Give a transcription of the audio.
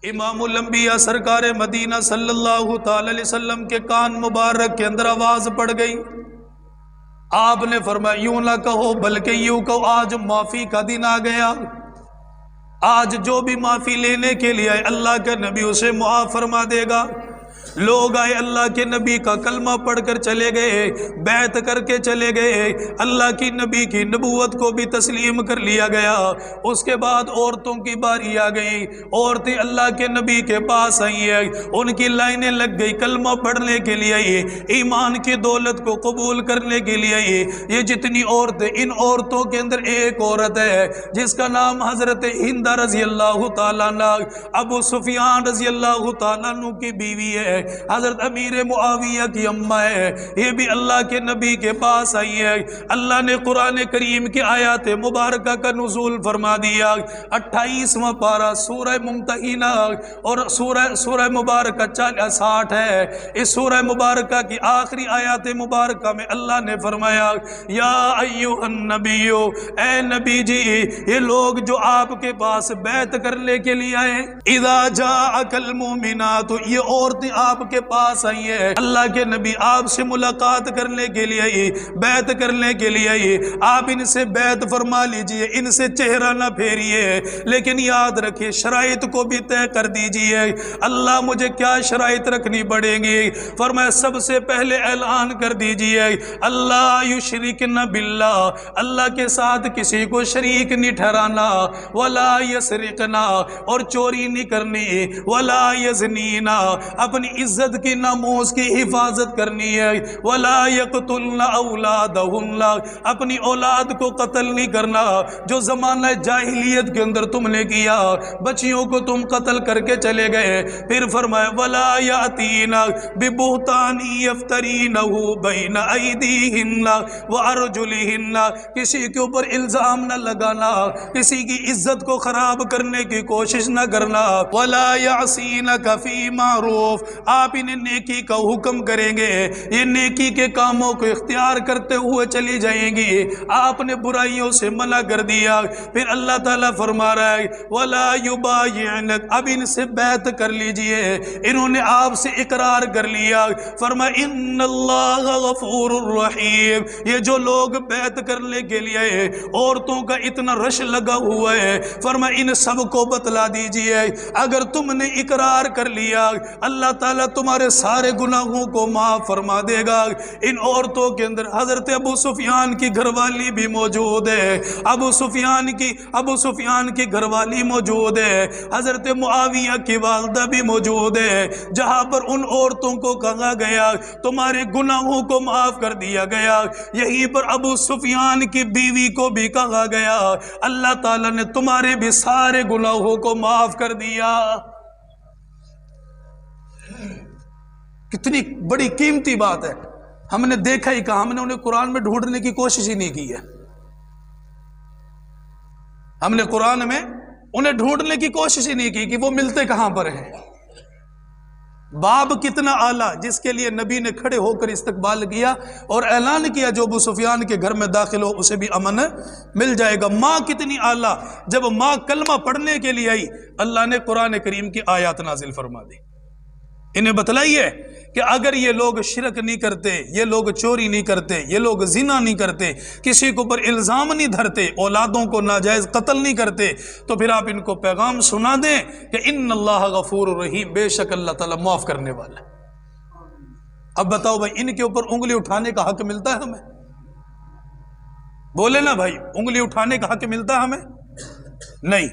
امام الانبیاء سرکار مدینہ صلی اللہ تعالی علیہ وسلم کے کان مبارک کے اندر آواز پڑ گئی. آپ نے فرمایا یوں نہ کہو بلکہ یوں کہو آج معافی کا دن آ گیا. آج جو بھی معافی لینے کے لیے آئے اللہ کے نبی اسے معاف فرما دے گا. لوگ آئے اللہ کے نبی کا کلمہ پڑھ کر چلے گئے، بیعت کر کے چلے گئے، اللہ کی نبی کی نبوت کو بھی تسلیم کر لیا گیا. اس کے بعد عورتوں کی باری آ گئی، عورتیں اللہ کے نبی کے پاس آئی ہیں، ان کی لائنیں لگ گئی، کلمہ پڑھنے کے لیے آئی، ایمان کی دولت کو قبول کرنے کے لیے آئی. یہ جتنی عورتیں، ان عورتوں کے اندر ایک عورت ہے جس کا نام حضرت ہند رضی اللہ تعالیٰ عنہ، ابو سفیان رضی اللہ تعالیٰ عنہ کی بیوی ہے، حضرت امیر معاویہ کی اماں ہے. یہ بھی اللہ کے نبی کے پاس آئی ہے. اللہ نے قرآن کریم کی آیات مبارکہ کا نزول فرما دیا. 28واں پارہ سورہ ممتحنہ اور سورہ مبارکہ 60 ہے. اس سورہ مبارکہ کی آخری آیات مبارکہ میں اللہ نے فرمایا یا ایھا النبی، اے نبی جی، یہ لوگ جو آپ کے پاس بیعت کرنے کے لیے آئے، اذا جاءک المؤمنات، یہ عورتیں آپ کے پاس آئی ہے، اللہ کے نبی آپ سے ملاقات کرنے کے لیے آئی، بیعت کرنے کے لیے آئی. آپ ان سے بیعت فرما لیجئے، ان سے چہرہ نہ پھیریے، لیکن یاد رکھیے شرائط کو بھی طے کر دیجئے. اللہ مجھے کیا شرائط رکھنی پڑیں گی؟ فرمایا سب سے پہلے اعلان کر دیجئے اللہ یشرکن باللہ، اللہ کے ساتھ کسی کو شریک نہیں ٹھہرانا، ولا یسرقنا، اور چوری نہیں کرنی، ولا یزنینا، اپنی عزت کی ناموس کی حفاظت کرنی ہے، ولا یقتلن اولادہن، اپنی اولاد کو قتل نہیں کرنا جو زمانہ جاہلیت کے اندر تم نے کیا، بچیوں کو تم قتل کر کے چلے گئے. پھر فرمایا ولا یاتین ببہتان یفترینہ بین ایدیہن وارجلہن، کسی کے اوپر الزام نہ لگانا، کسی کی عزت کو خراب کرنے کی کوشش نہ کرنا. ولا یعصینک فی معروف، آپ انہیں نیکی کا حکم کریں گے، یہ نیکی کے کاموں کو اختیار کرتے ہوئے چلی جائیں گی، آپ نے برائیوں سے منع کر دیا. پھر اللہ تعالیٰ فرما رہا ہے وَلَا يُبَايِعْنَكَ، اب ان سے بیعت کر لیجئے، انہوں نے آپ سے اقرار کر لیا. فرمایا اِنَّ اللَّهَ غَفُورٌ الرحیم، یہ جو لوگ بیعت کرنے کے لیے عورتوں کا اتنا رش لگا ہوا ہے، فرمایا ان سب کو بتلا دیجئے اگر تم نے اقرار کر لیا اللہ تعالیٰ تمہارے سارے گناہوں کو معاف فرما دے گا. ان عورتوں کے اندر حضرت ابو سفیان کی گھر والی بھی موجود ہے، ابو سفیان کی گھر والی موجود ہے، حضرت معاویہ کی والدہ بھی موجود ہے. جہاں پر ان عورتوں کو کہا گیا تمہارے گناہوں کو معاف کر دیا گیا، یہیں پر ابو سفیان کی بیوی کو بھی کہا گیا اللہ تعالیٰ نے تمہارے بھی سارے گناہوں کو معاف کر دیا. کتنی بڑی قیمتی بات ہے. ہم نے دیکھا ہی کہا، ہم نے انہیں قرآن میں ڈھونڈنے کی کوشش ہی نہیں کی ہے. ہم نے قرآن میں انہیں ڈھونڈنے کی کوشش ہی نہیں کی کہ وہ ملتے کہاں پر ہیں. باب کتنا اعلیٰ جس کے لیے نبی نے کھڑے ہو کر استقبال کیا اور اعلان کیا جو ابو سفیان کے گھر میں داخل ہو اسے بھی امن مل جائے گا. ماں کتنی اعلیٰ، جب ماں کلمہ پڑھنے کے لیے آئی اللہ نے قرآن کریم کی آیات نازل فرما دی. انہیں بتلائیے کہ اگر یہ لوگ شرک نہیں کرتے، یہ لوگ چوری نہیں کرتے، یہ لوگ زنا نہیں کرتے، کسی کو پر الزام نہیں دھرتے، اولادوں کو ناجائز قتل نہیں کرتے، تو پھر آپ ان کو پیغام سنا دیں کہ ان اللہ غفور الرحیم، بے شک اللہ تعالیٰ معاف کرنے والا ہے. اب بتاؤ بھائی ان کے اوپر انگلی اٹھانے کا حق ملتا ہے ہمیں؟ بولے نا بھائی، انگلی اٹھانے کا حق ملتا ہے ہمیں؟ نہیں.